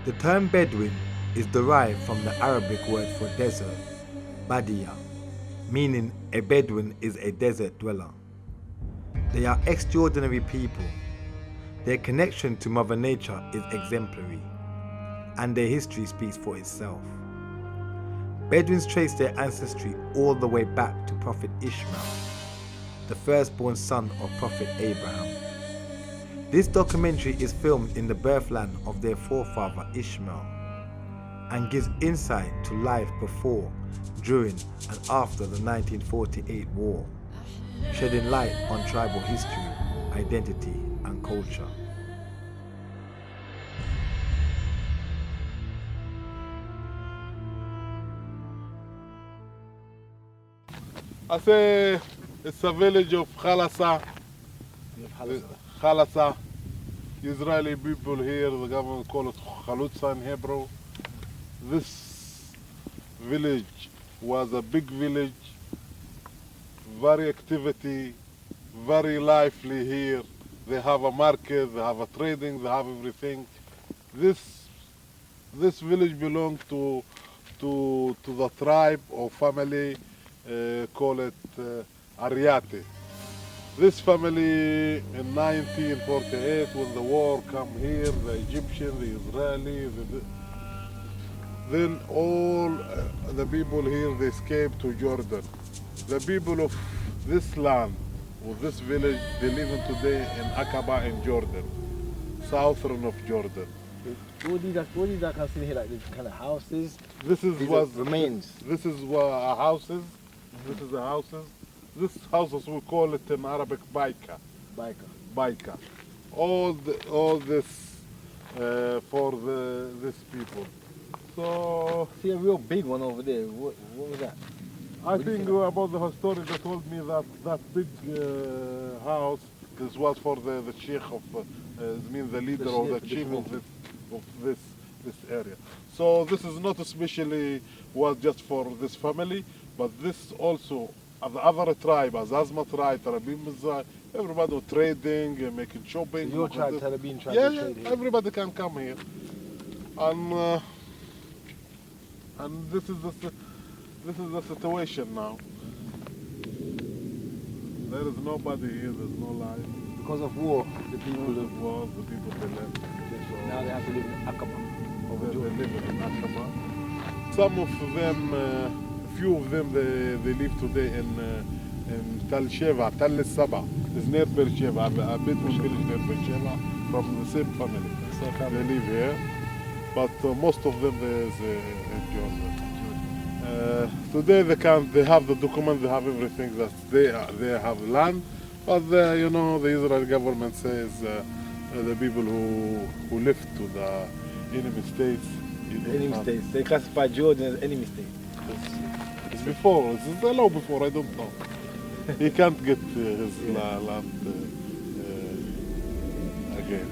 The term Bedouin is derived from the Arabic word for desert, badia, meaning a Bedouin is a desert dweller. They are extraordinary people. Their connection to Mother Nature is exemplary, and their history speaks for itself. Bedouins trace their ancestry all the way back to Prophet Ishmael, the firstborn son of Prophet Abraham. This documentary is filmed in the birthland of their forefather Ishmael and gives insight to life before, during and after the 1948 war, shedding light on tribal history, identity and culture. I say it's a village of Khalasa. Khalasa. Israeli people here, the government call it Khalutsa in Hebrew. This village was a big village, very activity, very lively here. They have a market, they have a trading, they have everything. This village belonged to the tribe or family, call it Ariate. This family in 1948, when the war come here, the Egyptian, the Israeli, then all the people here, they escaped to Jordan. The people of this land, or this village, they live in today in Aqaba in Jordan, southern of Jordan. What do you guys see here, like these kind of houses? This is what remains. This is houses. This is the houses. This houses we call it in Arabic baika. Baika. All this for these people. So see a real big one over there. What was that? I think about the historian that told me that big house, this was for the sheikh of, means the leader or the chief of this area. So this is not especially was just for this family, but this also the other tribe, Azazma tribe, Tarabim tribe, everybody was trading, making shopping. So your tribe, Tarabim tribe, yeah, trade here. Everybody can come here, and this is the situation now. There is nobody here. There's no life. Because of war, the people Because of war, the people they left. So now they have to live in Aqaba. they live in Aqaba. Some of them. Few of them they live today in Tal Sheva, Tal Saba. It's near Beersheba, a Bedouin village near Beersheba, from the same family. They live here, but most of them is in Jordan. Today they have the document, they have everything that they have land, but you know the Israeli government says the people who left to the enemy states. They classify Jordan as enemy state. It's before, it's a law before, I don't know. He can't get his land again.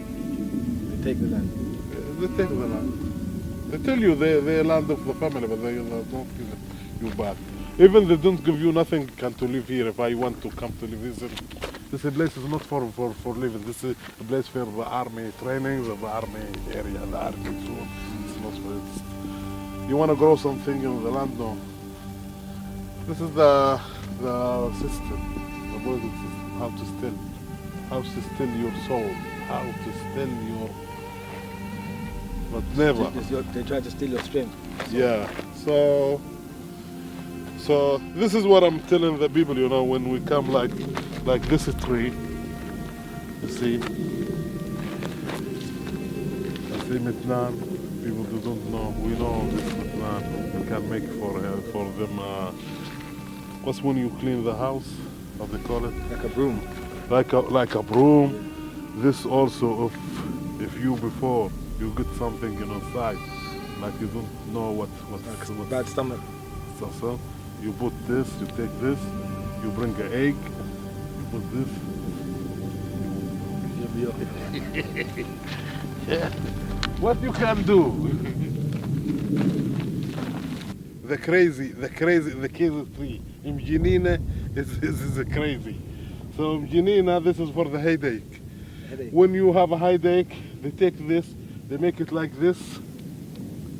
They take the land. They take the land. They tell you they're land of the family, but they don't give it you back. Even they don't give you nothing to live here. If I want to come to live here, this place is not for living. This is a place for the army training, the army area, the army zone. It's not for it. You want to grow something in the land, no. This is the system, the political system, how to steal your soul, how to steal your, but never. They try to steal your strength. Yeah, so this is what I'm telling the people, you know, when we come like this tree, you see Mitnan, people who don't know, we know this Mitnan, we can make for them, what's when you clean the house, how they call it? Like a broom. Like a broom. This also, if you before you get something inside, like you don't know what's bad stomach. So you put this, you take this, you bring an egg, you put this. You'll be okay. Yeah. What you can do? The crazy tree. Imjanina is crazy. So Imjanina, this is for the headache. When you have a headache, they take this, they make it like this,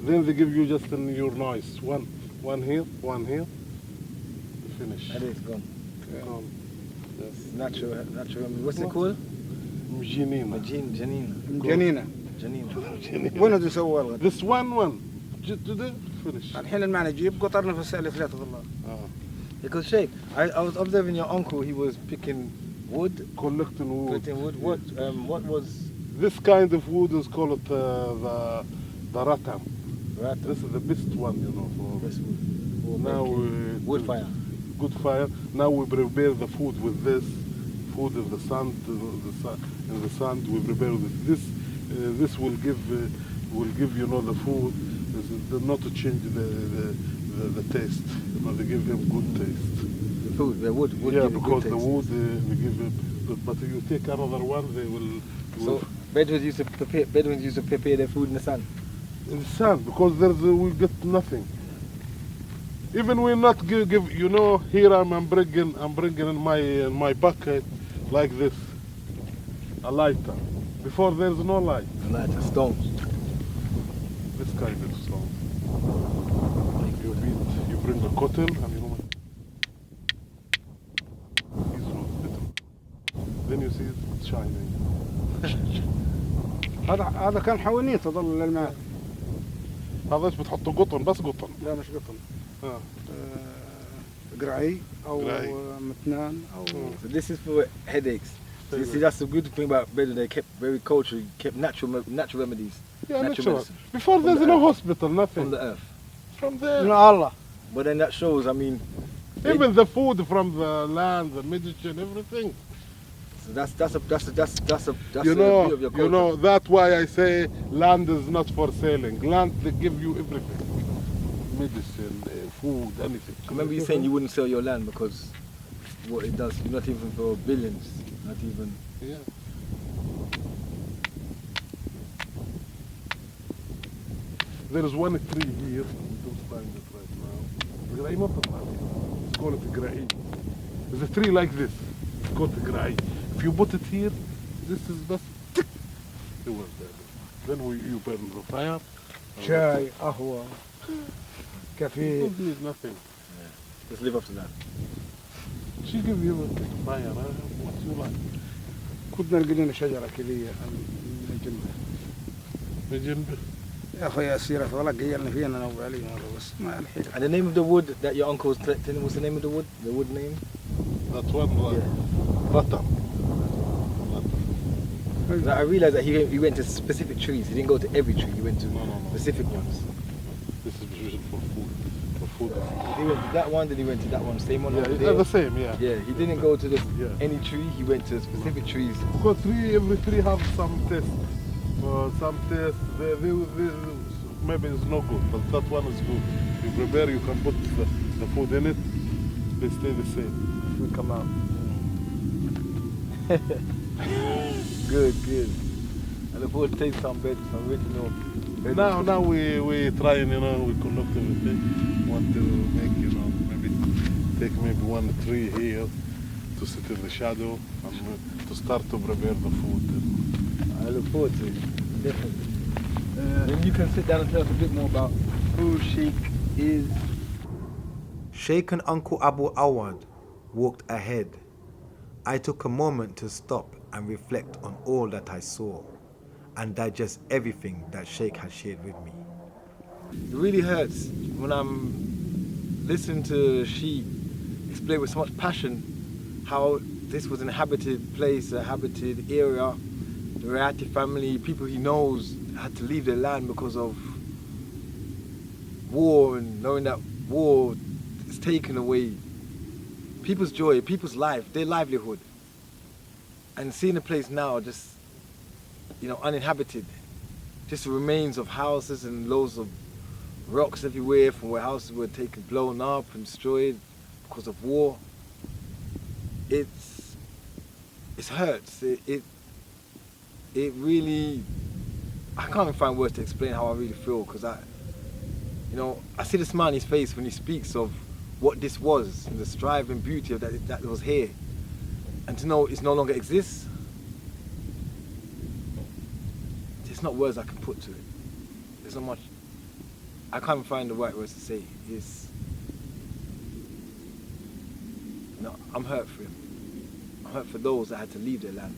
Then they give you just in your noise. One here, finish. And it's gone. Gone. Yes. Natural. What's it called? Janina. جنينة. وين تسوى الغد؟ This one. Today, finish. الحين المعنى جيب قطر نفس اللي ثلاثة الله. Because Sheikh, I was observing your uncle. He was picking wood. Collecting wood. What was? This kind of wood is called the ratam. Ratam. This is the best one, you know. For Best wood. For now wood fire. Good fire. Now we prepare the food with this. Food in the sand. In the sand we prepare with this. This will give you know the food. Not to change the taste. You know, they give him good taste. The food, the wood yeah, give because good the taste. wood they give him good. But if you take another one, they will. So Bedouins used to prepare their food in the sun. In the sun, because we get nothing. Even we not give you know, here I'm bringing in my bucket like this, a lighter. Before there's no light. A lighter, stones. This kind of stone. You bring the cotton and you know. Then you see it's shining. هذا كان حوانيت تظل للماء. هذا ايش بتحطوا قطن بس قطن؟ لا مش قطن. قرعي أو متنان أو. So this is for headaches. So you see, that's the good thing about Bedouin. They kept very cultural, kept natural remedies. Yeah, natural medicine. Before there's no hospital, nothing. From the earth. From there. من الله. But then that shows, I mean. Even the food from the land, the medicine, everything. So that's the you know, view of your culture. you know, that's why I say land is not for selling. Land, they give you everything. Medicine, food, anything. I remember you saying you wouldn't sell your land because what it does, not even for billions, not even. Yeah. There is one tree here, we don't find it right now. It's called Gra'i. There's a tree like this, it's called Gra'i. If you put it here, this is just tick, it was there. Then you burn the fire. شاي قهوة You كافيه. don't need nothing. Yeah. Just live up to that. She give you a fire, what you like. كنا لقينا شجرة كذية من جنبه. بجنبه. يا أخوي أسيرة والله قيلنا فينا أنا وعلي مرة بس ما الحين. And the name of the wood that your uncle was collecting, what's the name of the wood? The wood name? That one, Ratam. I realized that he went to specific trees. He didn't go to every tree. He went to No. specific ones. This is usually for food. For food. He went to that one, then he went to that one. Same one. Yeah, over it's there. the same, yeah. Yeah, he didn't go to any Yeah. tree. He went to specific trees. Because every tree have some taste. Some taste, maybe it's no good, but that one is good. You prepare, you can put the food in it, they stay the same. Food come out. Good. I look forward to taste some original. Now we trying, you know, we collect everything. Want to make, you know, take maybe one tree here to sit in the shadow and to start to prepare the food. I look forward to it, definitely. Then you can sit down and tell us a bit more about who Sheikh is. Sheikh and Uncle Abu Awad walked ahead. I took a moment to stop and reflect on all that I saw and digest everything that Sheikh had shared with me. It really hurts when I'm listening to Sheikh explain with so much passion how this was an inhabited place, a habited area. The Rayati family, people he knows, had to leave their land because of war, and knowing that war is taken away people's joy, people's life, their livelihood. And seeing the place now just, you know, uninhabited, just the remains of houses and loads of rocks everywhere from where houses were taken, blown up and destroyed because of war. It hurts. It really, I can't even find words to explain how I really feel, because I see the smile on his face when he speaks of what this was and the strive and beauty of that was here, and to know it no longer exists. There's not words I can put to it. There's not much. I can't find the right words to say. It's, no, I'm hurt for him. I'm hurt for those that had to leave their land.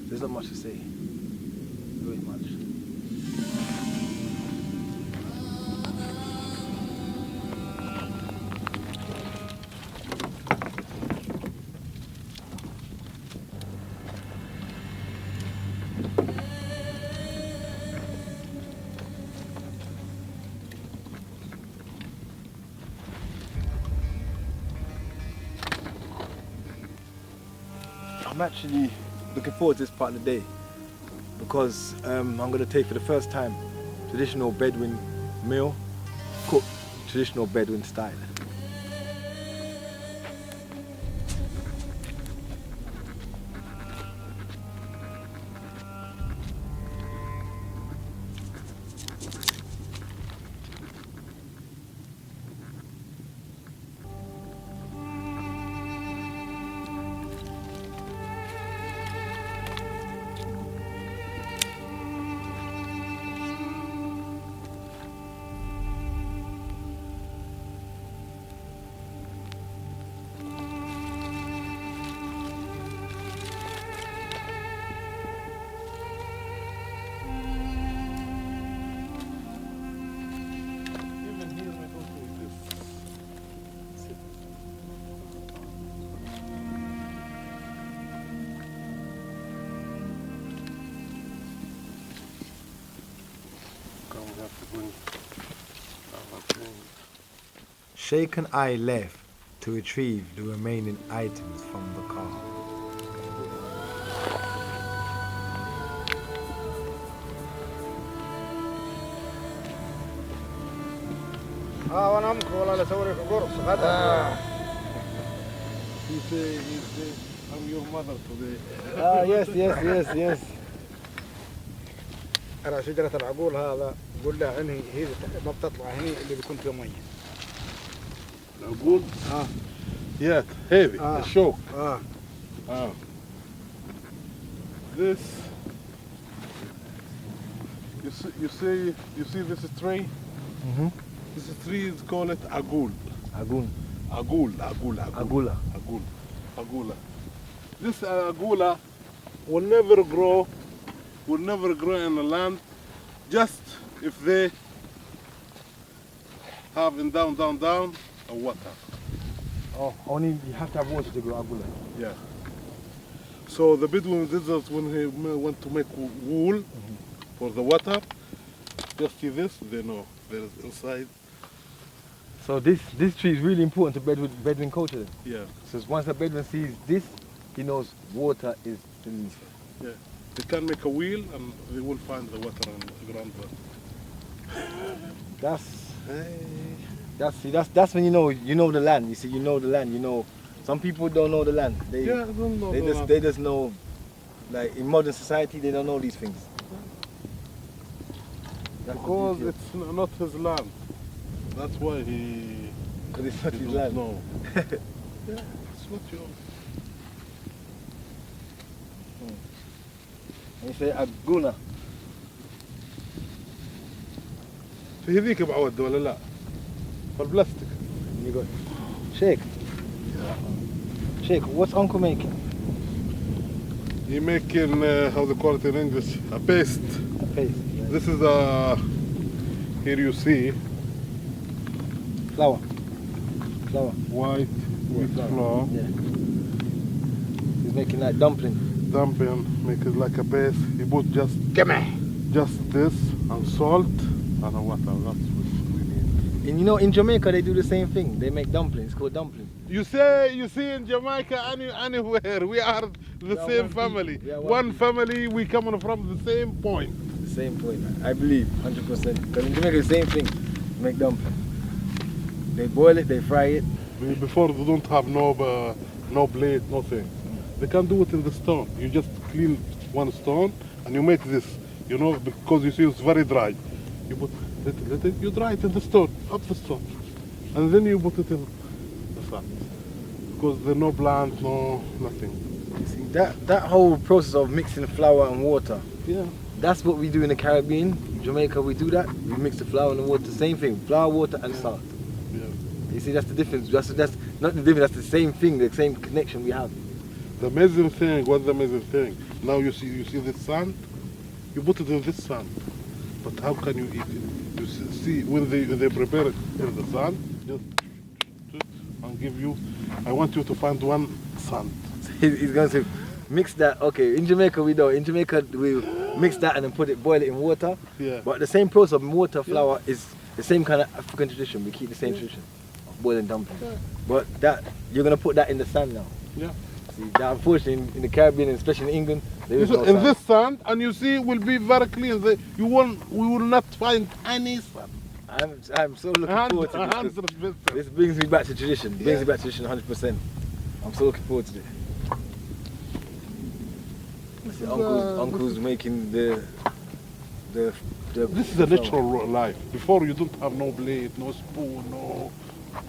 There's not much to say. Very much. I'm actually looking forward to this part of the day because I'm going to take for the first time traditional Bedouin meal, cooked traditional Bedouin style. Sheikh and I left to retrieve the remaining items from the car. وانا امك والله لاسوي لك قرص غدا. He say, I'm your mother today. Yes. على شجرة العقول هذا قول له انهي هي ما بتطلع هني اللي بيكون فيه ميه. العقول؟ Yeah, heavy, الشوك. This, you see this tree? Mm-hmm. This tree is called agul. Agula. This agula will never grow in the land, just if they have in down a water. Oh, only you have to have water to grow agula. Yeah. So the Bedouin visitors, when he want to make wool for the water, just see this, they know there is inside. So this tree is really important to Bedouin culture then? Yeah. So once the Bedouin sees this, he knows water is beneath. Yeah. They can make a wheel and they will find the water on the ground. That's when you know the land. You see, you know the land. You know, some people don't know the land. They don't know they just know, like in modern society, they don't know these things. Because it's not his land. That's why Because it's not his land. No. Yeah, it's not yours. And you say aguna. في هذيك بعود ولا لا؟ فالبلاستيك. You go, Sheikh, what's Uncle making? He making how they call it in English, a paste. A paste. Yeah. This is here you see Flour. white flour. Yeah. He's making like dumpling. Make it like a paste. He put just this and salt and water. That's what we need. And you know, in Jamaica they do the same thing. They make dumplings. It's called dumpling. You see in Jamaica anywhere we are the same family. One family. We coming from the same point. The same point. I believe 100%. Because in Jamaica the same thing. They make dumpling. They boil it. They fry it. Before they don't have no blade, nothing. They can do it in the stone. You just clean one stone and you make this. You know, because you see it's very dry. You put little, you dry it in the stone, up the stone, and then you put it in the sun. Because there's no plant, no nothing. You see, that whole process of mixing flour and water, Yeah. that's what we do in the Caribbean. Jamaica, we do that. We mix the flour and the water. Same thing, flour, water, and salt. Yeah. You see, that's the difference. That's not the difference. That's the same thing. The same connection we have. The amazing thing, what's the amazing thing? Now you see this sand, you put it in this sand, but how can you eat it? You see when they prepare it in the sand, just and give you. I want you to find one sand. He's going to mix that. Okay, in Jamaica we don't. In Jamaica we mix that and then boil it in water. Yeah. But the same process of water, flour is the same kind of African tradition. We keep the same tradition of boiling dumplings. Yeah. But that you're gonna put that in the sand now. Yeah. See, that unfortunately in the Caribbean and especially in England, there is So no in sand. this sand, and you see, will be very clean. We will not find any sand. I'm so looking forward to this. 100%. This brings me back to tradition. Brings Yeah. me back to tradition 100%. I'm so looking forward to it. See, uncle's making the This is a natural life. Before you don't have no blade, no spoon,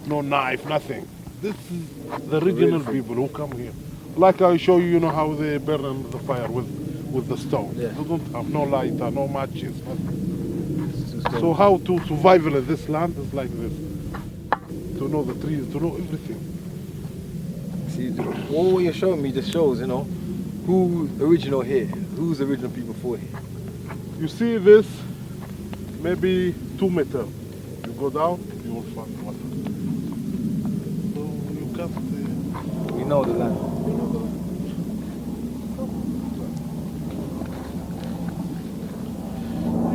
no knife, nothing. This is the regional people who come here. Like I show you, you know how they burn in the fire with the stone. Yeah. They don't have no lighter, no matches, nothing. So how to survive in this land is like this. To know the trees, to know everything. See, all what you're showing me just shows, you know, who original here, who's the original people for here. You see this, maybe 2 meters. You go down, you will find water. So you can't. We know the land.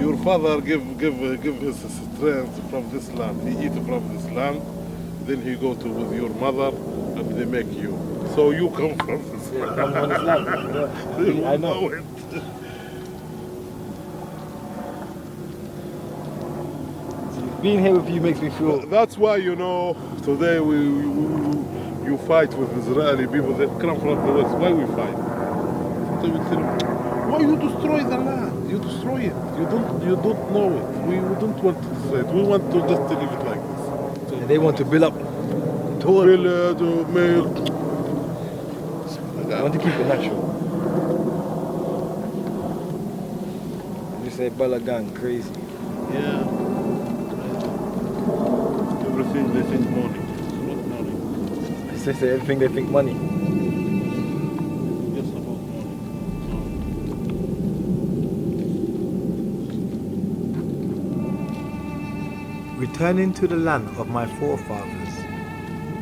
Your father give his strength from this land. He eat from this land, then he go to with your mother, and they make you. So you come from this Yeah, land. come on this land. You I know. it. Being here with you makes me feel. That's why, you know, today you fight with Israeli people that come from the west. Why we fight? So we tell them, why you destroy the land? You destroy it. You don't know it. We don't want to destroy it. We want to just leave it like this. So They want to build up. to make. I want to keep it natural. You say Balagan, crazy. Yeah. Everything they think money. It's not money. They say everything they think money. It's about money. Returning to the land of my forefathers,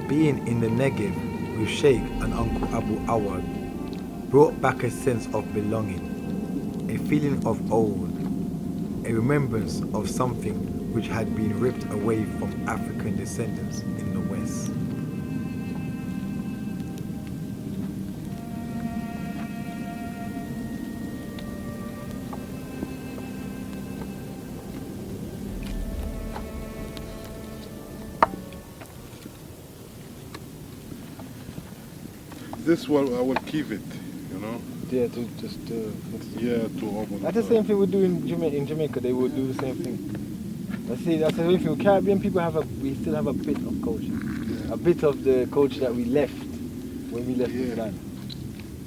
being in the Negev with Sheikh and Uncle Abu Awad, brought back a sense of belonging, a feeling of old, a remembrance of something which had been ripped away from African descendants in the West. This one I will keep it, you know. Yeah, to just mix it. Yeah, to open. That's the same thing we do in Jamaica. They would do the same thing. That's the same thing. Caribbean people we still have a bit of culture, a bit of the culture that we left when we left this land.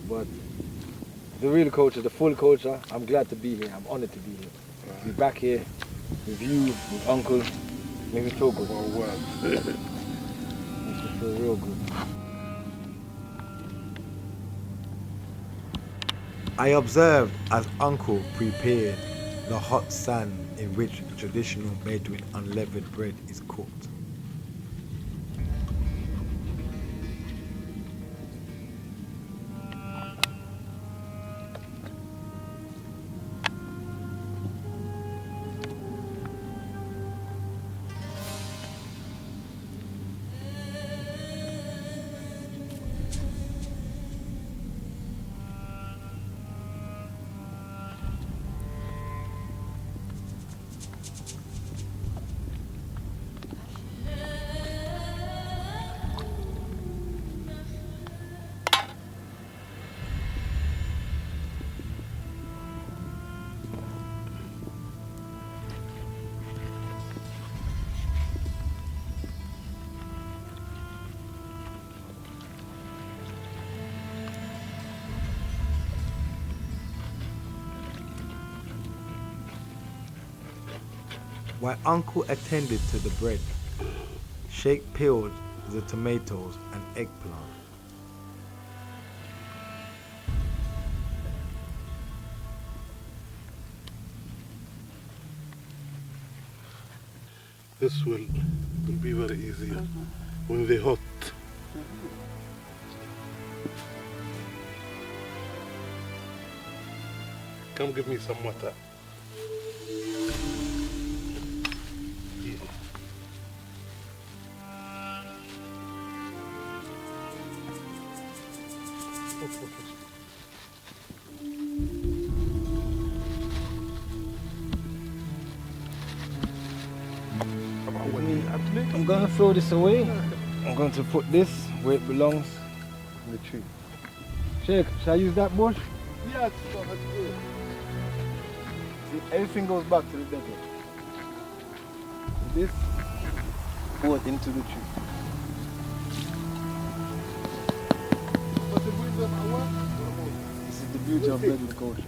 But the real culture, the full culture, I'm glad to be here. I'm honored to be here. To be back here with you, with Uncle, makes me feel good. Oh, well. Makes me feel real good. I observed as Uncle prepared the hot sand in which traditional Bedouin unleavened bread is cooked. While Uncle attended to the bread, Sheikh peeled the tomatoes and eggplant. This will be very easy when they're hot. Come give me some water. Yeah. I'm going to throw this away. I'm going to put this where it belongs in the tree. Sheikh, shall I use that bush? Yes, go ahead. See, everything goes back to the desert. This goes into the tree. This is the beauty of Bedouin culture.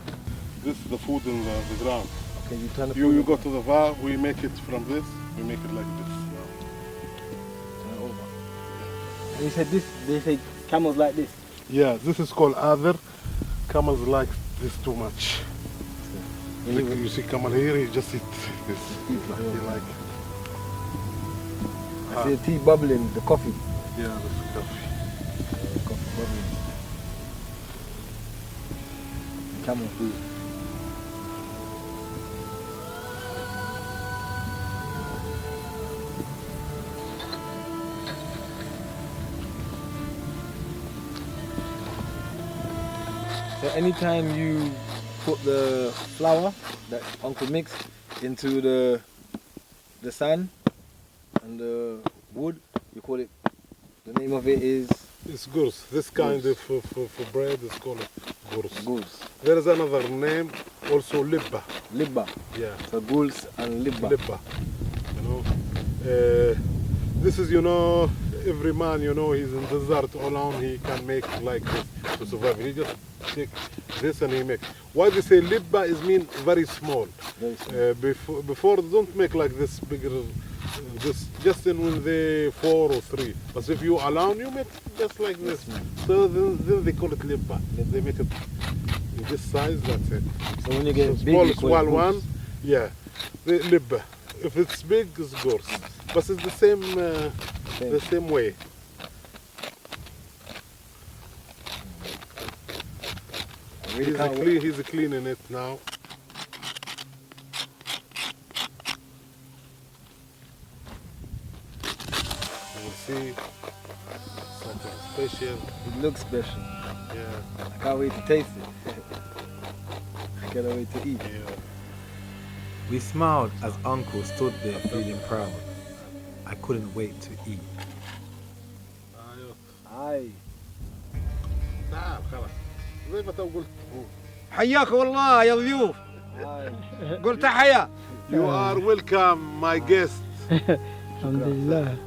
This is the food in the ground. Okay, you turn the You food go to the var, we make it from this, we make it like this. turn it over. And you said this, they say camels like this. Yeah, this is called other. Camels like this too much. And you- You see camel here, he just eat this. He like, I see the tea bubbling, the coffee. yeah, this is coffee. Coffee bubbling. Camel food. So anytime you put the flour that Uncle mixed into the sand and the wood, you call it, the name of it is It's gurs. This kind of for bread is called gurs. gulls. There is another name, also libba. Libba. Yeah, So gulls and libba. libba. You know, this is, you know, every man, you know, he's in the desert alone, he can make like this to survive. He just take this and he makes. Why they say libba is mean very small. Very small. Before don't make like this bigger. This just in when they 4 or 3. But if you alone, you make just like this. So then they call it libba. They make it in this size. That's it. So when you get So big, small, you call small it one, gulls. yeah, the libba. If it's big, it's gors. But it's the same, the same way. I really can't wait. He's cleaning it now. You will see something special. It looks special. Yeah, I can't wait to taste it. I cannot wait to eat. yeah. We smiled as Uncle stood there feeling proud. I couldn't wait to eat. Aye. تعال خلاص زي ما تو قلت. حياك والله يا ضيوف Aye. قلت حيا You are welcome, my guest. الحمد لله.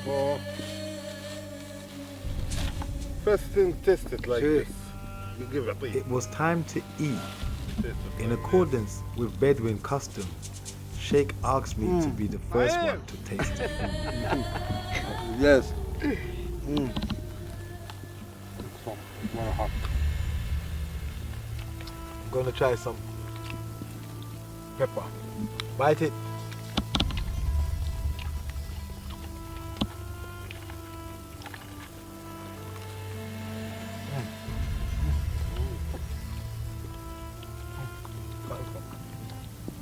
Oh. First thing, taste it like Cheers. this. You give it a It was time to eat. taste it In like accordance with Bedouin custom, Sheikh asked me to be the first one to taste it. Yes. this. Very hot. I'm gonna try some pepper. Bite it.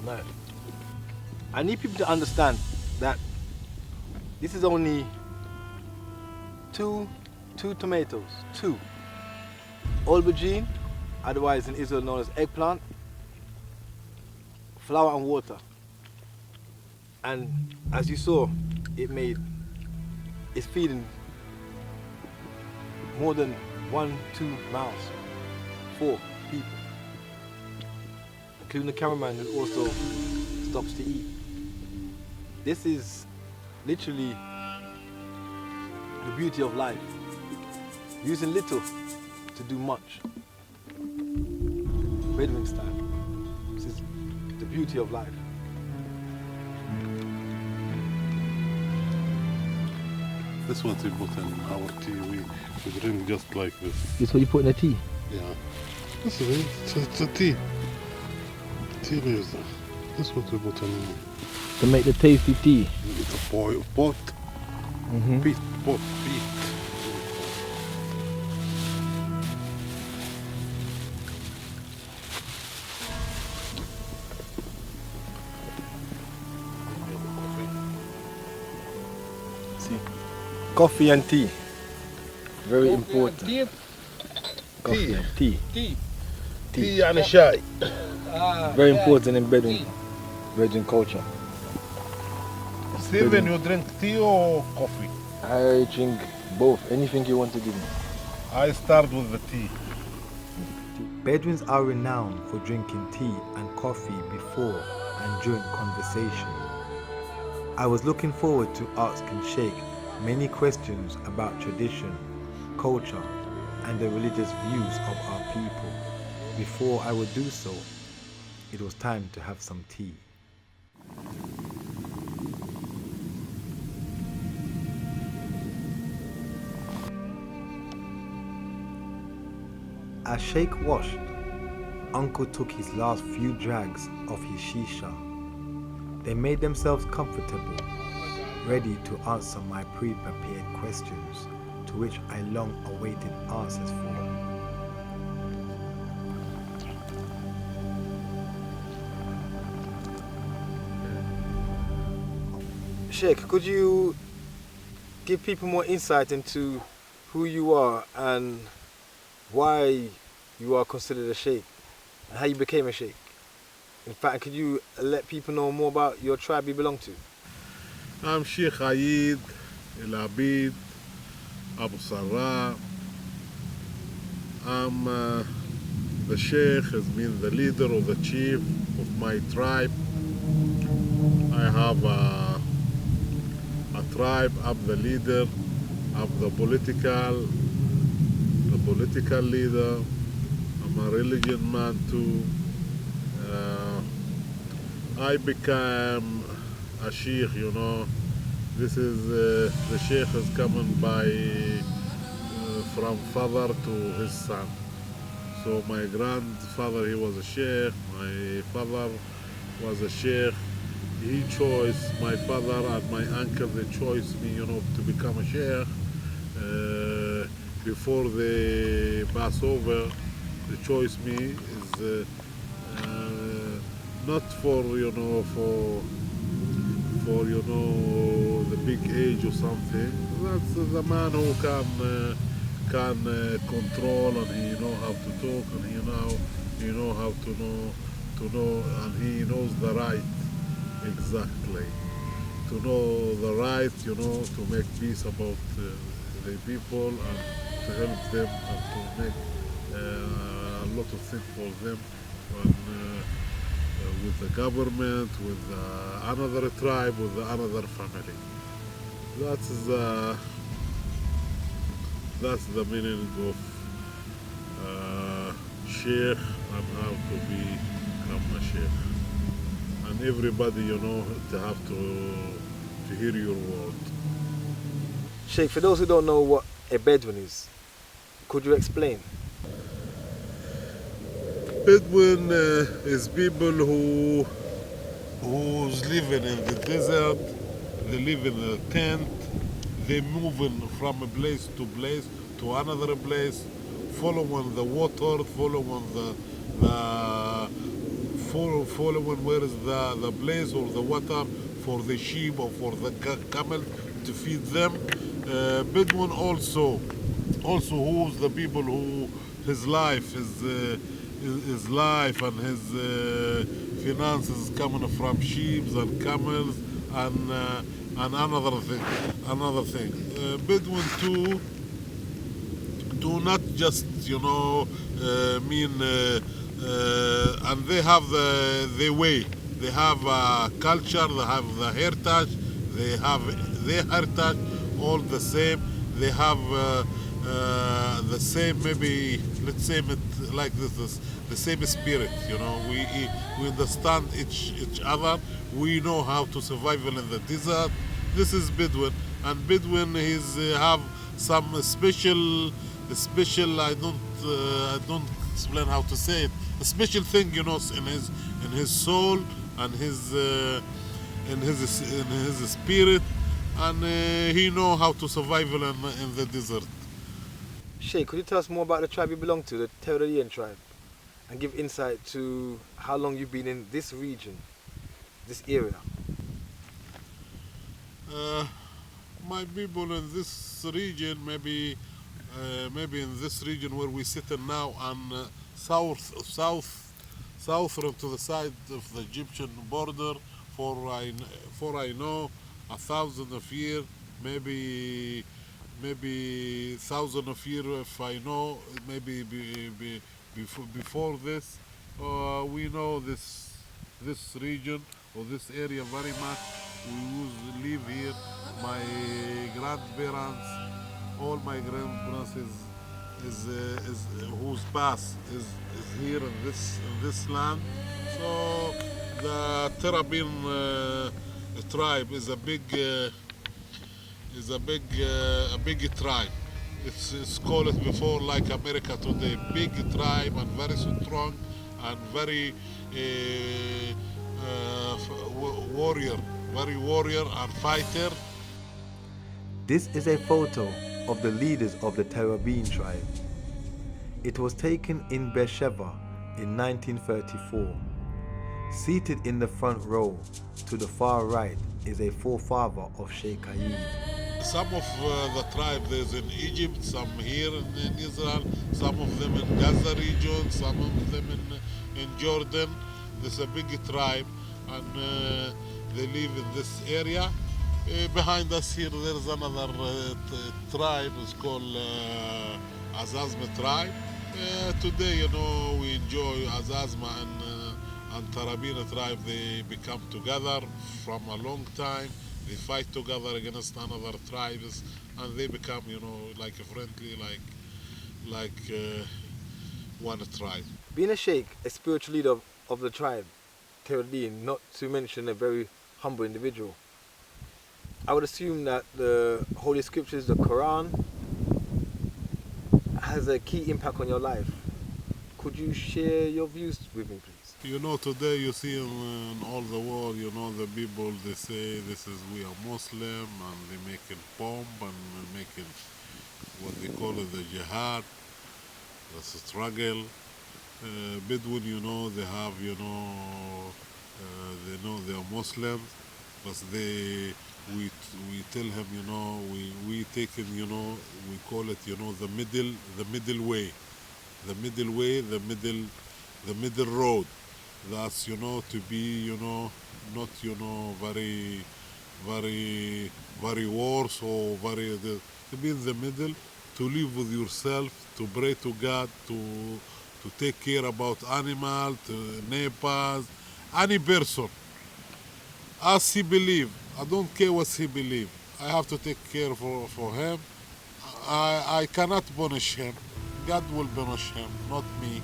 Nice. I need people to understand that this is only two tomatoes, two. Aubergine, otherwise in Israel known as eggplant, flour and water. And as you saw, it's feeding more than 1-2 mouths, 4 people, including the cameraman who also stops to eat. This is literally the beauty of life, using little to do much, Bedouin style. beauty of life. This one we put in our tea. We drink just like this. This what you put in the tea? Yeah. This is it. It's a tea. Tea leaves. This is what we put in. To make the tasty tea. It's a pot. Peat. Pot. Peat. See, coffee and tea. Very important. Coffee and tea. Tea and shai. Very important in Bedouin culture. Steven, you drink tea or coffee? I drink both. Anything you want to give me. I start with the tea. Bedouins are renowned for drinking tea and coffee before and during conversation. I was looking forward to asking Sheikh many questions about tradition, culture, and the religious views of our people. Before I would do so, it was time to have some tea. As Sheikh washed, Uncle took his last few drags of his shisha. They made themselves comfortable, ready to answer my pre-prepared questions, to which I long awaited answers for. Sheikh, could you give people more insight into who you are and why you are considered a sheikh and how you became a sheikh? In fact, could you let people know more about your tribe you belong to? I'm Sheikh Aid El Abid Abu Sarra. I'm the sheikh, has been the leader or the chief of my tribe. I have a tribe. I'm the leader. I'm the political leader. I'm a religion man too. I became a sheikh, you know. This is the sheikh is coming by from father to his son. So my grandfather, he was a sheikh. My father was a sheikh. He chose, my father and my uncle, they chose me, you know, to become a sheikh. Before they pass over, they chose me is not for, you know, for you know, the big age or something. That's the man who can control, and he know how to talk, and he know how to know, and he knows the right. Exactly. To know the right, you know, to make peace about the people and to help them and to make a lot of things for them and, with the government, with another tribe, with another family. That's the meaning of sheikh and how to become a sheikh. And everybody, you know, they have to hear your word. Sheikh, for those who don't know what a Bedouin is, could you explain? Bedouin is people who's living in the desert. They live in a tent. They moving from a place to another place, following the water, following following where is the place or the water for the sheep or for the camel to feed them. Bedouin also who's the people who his life his life and his finances coming from sheep and camels and another thing. Bedouin too do not just, you know, mean. And they have their way. They have culture, they have the heritage, they have their heritage all the same. They have the same, maybe let's say it like this, the same spirit. You know, we understand each other. We know how to survive in the desert. This is Bedouin, and Bedouin have some special. I don't explain how to say it. A special thing, you know, in his soul and in his spirit, and he know how to survive in the desert. Sheikh, could you tell us more about the tribe you belong to, the Bedouin tribe, and give insight to how long you've been in this region, this area? My people in this region, maybe in this region where we sit in now, and southern to the side of the Egyptian border, for I know 1,000 of years, maybe 1,000 of years if I know, maybe before this, we know this region or this area very much. We used to live here. My grandparents, all my grandparents is whose past is here in this land. So the Terabin tribe is a big tribe. It's called before like America today, big tribe and very strong and very warrior and fighter. This is a photo of the leaders of the Bedouin tribe. It was taken in Beersheba in 1934. Seated in the front row to the far right is a forefather of Sheikh Ayid. Some of the tribe there's in Egypt, some here in Israel, some of them in Gaza region, some of them in Jordan. There's a big tribe, and they live in this area. Behind us here there's another tribe, it's called Azazma tribe. Today, you know, we enjoy Azazma and Tarabina tribe. They become together from a long time. They fight together against another tribes, and they become, you know, like a friendly, like one tribe. Being a sheikh, a spiritual leader of the tribe, Bedouin, not to mention a very humble individual, I would assume that the Holy Scriptures, the Quran, has a key impact on your life. Could you share your views with me, please? You know, today you see in all the world, you know, the people, they say we are Muslim, and they making bomb and making what they call it the jihad, the struggle. Bedouin, you know, they have, you know, they know they are Muslims, but we tell him, you know, we take him, you know, we call it, you know, the middle way, the middle road. That's, you know, to be, you know, not, you know, very worse or very, to be in the middle, to live with yourself, to pray to God, to take care about animals, neighbors, any person. As he believe, I don't care what he believe. I have to take care for him. I cannot punish him. God will punish him, not me.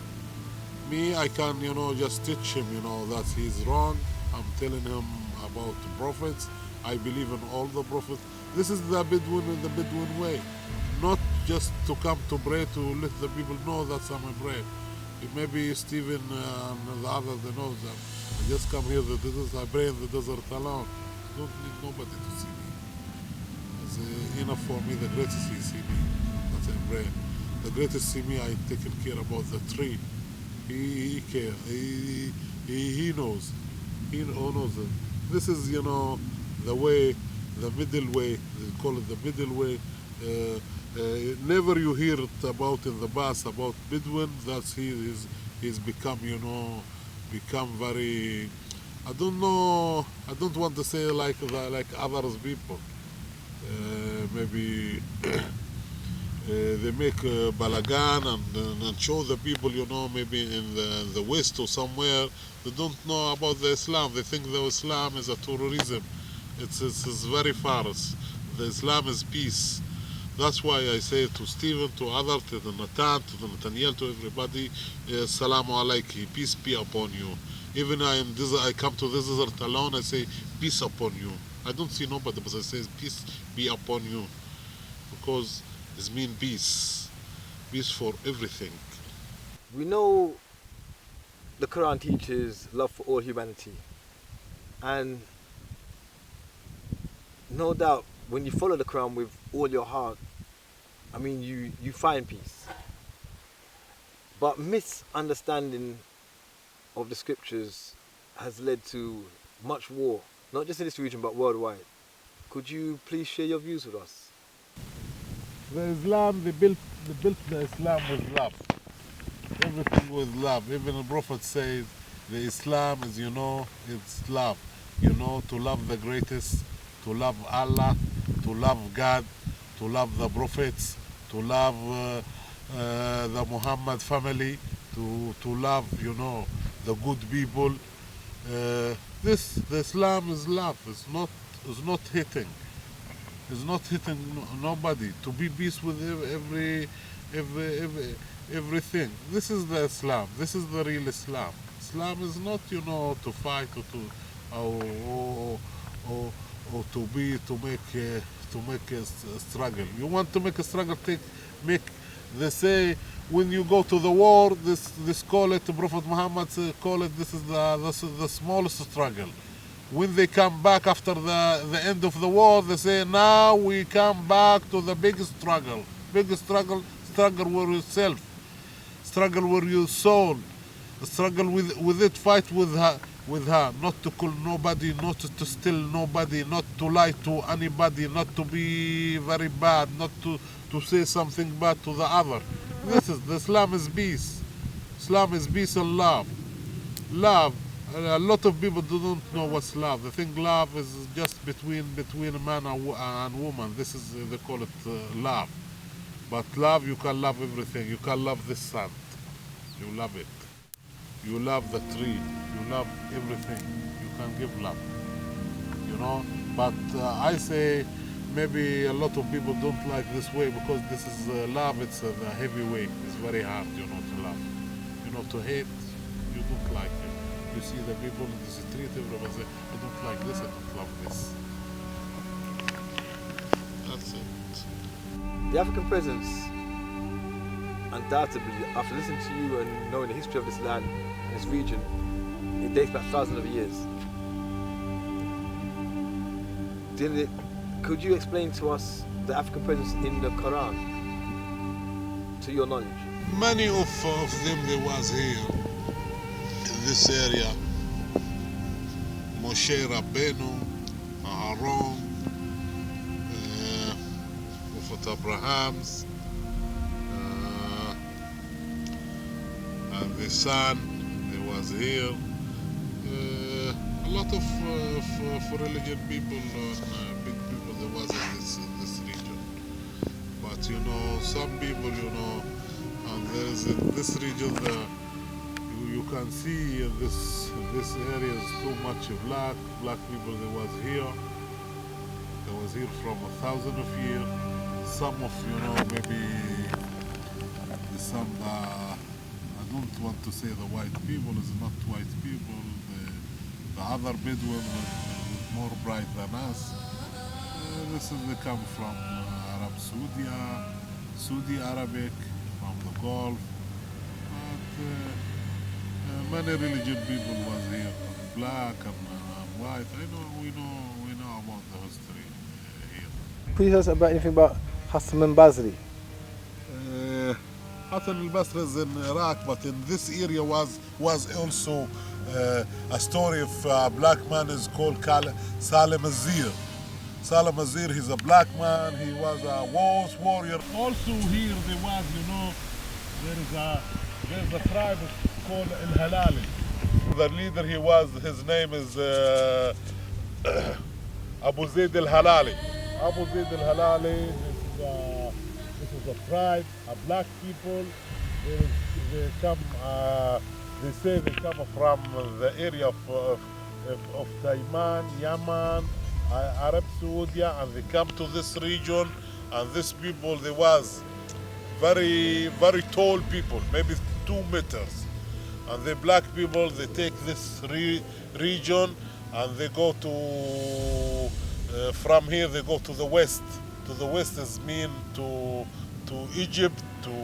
Me, I can, you know, just teach him, you know, that he's wrong. I'm telling him about the prophets. I believe in all the prophets. This is the Bedouin way. Not just to come to pray to let the people know that I'm a prayer. Maybe Stephen and the others, they know that. I just come here to the desert, I pray in the desert alone. Don't need nobody to see me. It's enough for me, the greatest he see me, that I pray. The greatest see me, I taking care about the tree. He cares. He knows. He knows it. This is, you know, the way, the middle way. They call it the middle way. Never you hear it about in the past about Bedouin. That's he's become, you know, become very. I don't know. I don't want to say like others people. Maybe. They make balagan and show the people, you know, maybe in the West or somewhere, they don't know about the Islam. They think the Islam is a terrorism. It's very far. The Islam is peace. That's why I say to Stephen, to others, to the Nathan, to the Nathaniel, to everybody, Salamu Alaikum, peace be upon you. Even I come to this desert alone, I say, peace upon you. I don't see nobody, but I say, peace be upon you. Because it means peace. Peace for everything. We know the Quran teaches love for all humanity. And no doubt, when you follow the Quran with all your heart, I mean, you find peace. But misunderstanding of the scriptures has led to much war, not just in this region, but worldwide. Could you please share your views with us? The Islam, they built the Islam with love. Everything with love. Even the Prophet says, the Islam is, it's love. To love the greatest, to love Allah, to love God, to love the prophets, to love the Muhammad family, to love, the good people. The Islam is love. It's not hating. It's not hitting nobody. To be peace with everything. This is the Islam. This is the real Islam. Islam is not, to fight or to make a struggle. You want to make a struggle? They say when you go to the war, this call it, Prophet Muhammad call it, this is the smallest struggle. When they come back after the end of the war, they say, now we come back to the biggest struggle. Biggest struggle with yourself. Struggle with your soul. Struggle with it, fight with her. Not to kill nobody, not to steal nobody, not to lie to anybody, not to be very bad, not to say something bad to the other. The Islam is peace. Islam is peace and love. Love. A lot of people don't know what's love. They think love is just between a man and woman. This is, they call it love. But love, you can love everything. You can love this sun. You love it. You love the tree. You love everything. You can give love. But I say maybe a lot of people don't like this way because this is love. It's a heavy way. It's very hard, to love. To hate, you don't like it. You see the people in the street, everybody say, I don't like this, I don't love this. That's it. The African presence, undoubtedly, after listening to you and knowing the history of this land and this region, it dates back thousands of years. Could you explain to us the African presence in the Quran, to your knowledge? Many of them, they was here. This area, Moshe Rabbeinu, Aaron, Prophet Abraham's, and the son, they was here. A lot of religion people and big people there was in this region. But some people, and there's in this region you can see this area is too much black people. They was here from 1,000 of years. Some of maybe some I don't want to say the white people is not white people. The other Bedouin was more bright than us. They come from Arab Saudi Arabic, from the Gulf. But many religion people was here, black and white. We know about the history here. Please tell us about anything about Hassan al-Basri. Hassan al-Basri is in Iraq, but in this area was also a story of a black man is called Salim al-Zir. Salim al-Zir, he's a black man. He was a warrior. Also here there was, there's a tribe called Al-Halali. The leader his name is Abu Zayd Al-Halali. Abu Zayd Al-Halali, this is a tribe, a black people. They come, they say they come from the area of Taiman, Yemen, Arab Saudi, and they come to this region and these people, they was very, very tall people, maybe 2 meters. And the black people, they take this region and they go to, from here they go to the west. To the west is mean to Egypt, to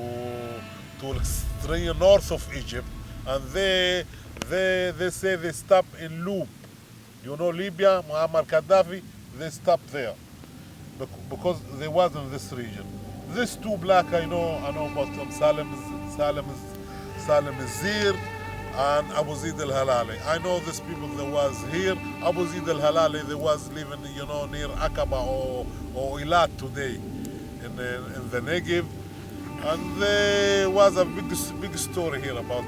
extreme north of Egypt. And they say they stop in Lub. You know Libya, Muammar Gaddafi, they stop there because they was in this region. These 2 black, I know about them, Salim Zir and Abu Zid al-Halali. I know these people that was here. Abu Zid al-Halali, they was living, near Aqaba or Eilat today in the Negev. And there was a big story here about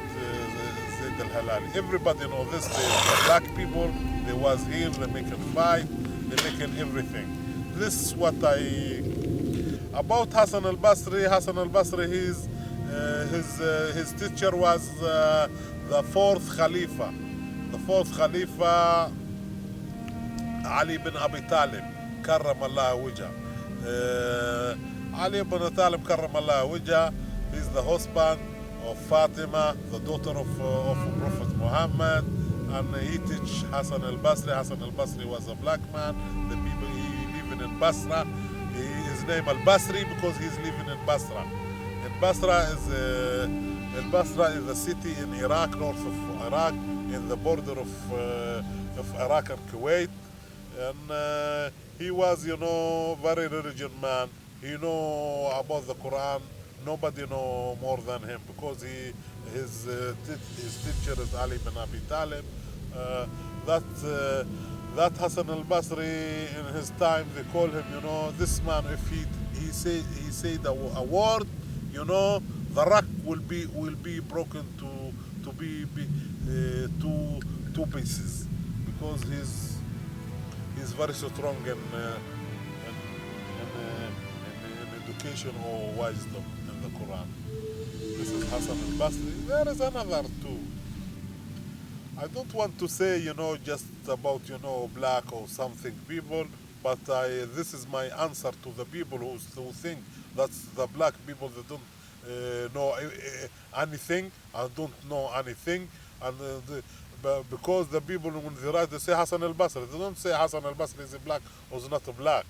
Zid al-Halali. Everybody knows this. The black people, they was here, they making fight, they making everything. This is what about Hassan al-Basri. Hassan al-Basri, his teacher was the 4th Khalifa. The 4th Khalifa, Ali bin Abi Talib, Karram Allah Wajah. Ali bin Abi Talib, Karram Allah Wajah, he's the husband of Fatima, the daughter of Prophet Muhammad, and he teach Hassan al-Basri. Hassan al-Basri was a black man. The people, he living in Basra. His name al-Basri because he's living in Basra. And Basra is a city in Iraq, north of Iraq, in the border of Iraq and Kuwait. And he was, very religious man. He know about the Quran. Nobody know more than him because his teacher is Ali bin Abi Talib. That Hassan al-Basri, in his time, they call him, this man, if he said a word, the rock will be broken to be two pieces because he's very strong in education or wisdom in the Quran. This is Hassan al-Basri. There is another too. I don't want to say, just about, black or something people, but this is my answer to the people who think that's the black people that don't know anything and don't know anything. And because the people, when they write, they say Hassan al-Basri. They don't say Hassan al-Basri is black or is not black.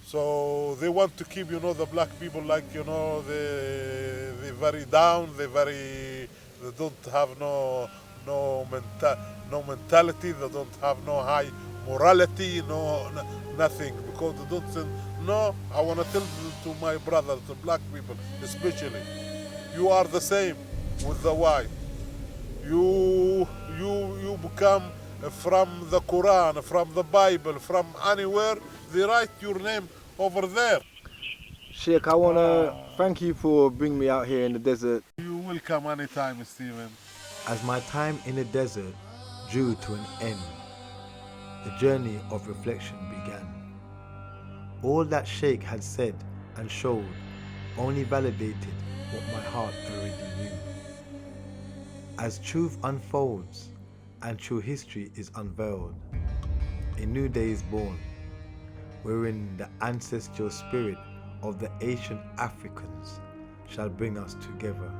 So they want to keep, the black people like, they very down, they don't have no mentality, they don't have no high morality, nothing, because they don't say, no, I want to tell to my brothers, the black people especially, you are the same with the white. You become from the Quran, from the Bible, from anywhere, they write your name over there. Sheikh, I want to thank you for bringing me out here in the desert. You will come anytime, Stephen. As my time in the desert drew to an end, the journey of reflection began. All that Sheikh had said and showed only validated what my heart already knew. As truth unfolds and true history is unveiled, a new day is born, wherein the ancestral spirit of the ancient Africans shall bring us together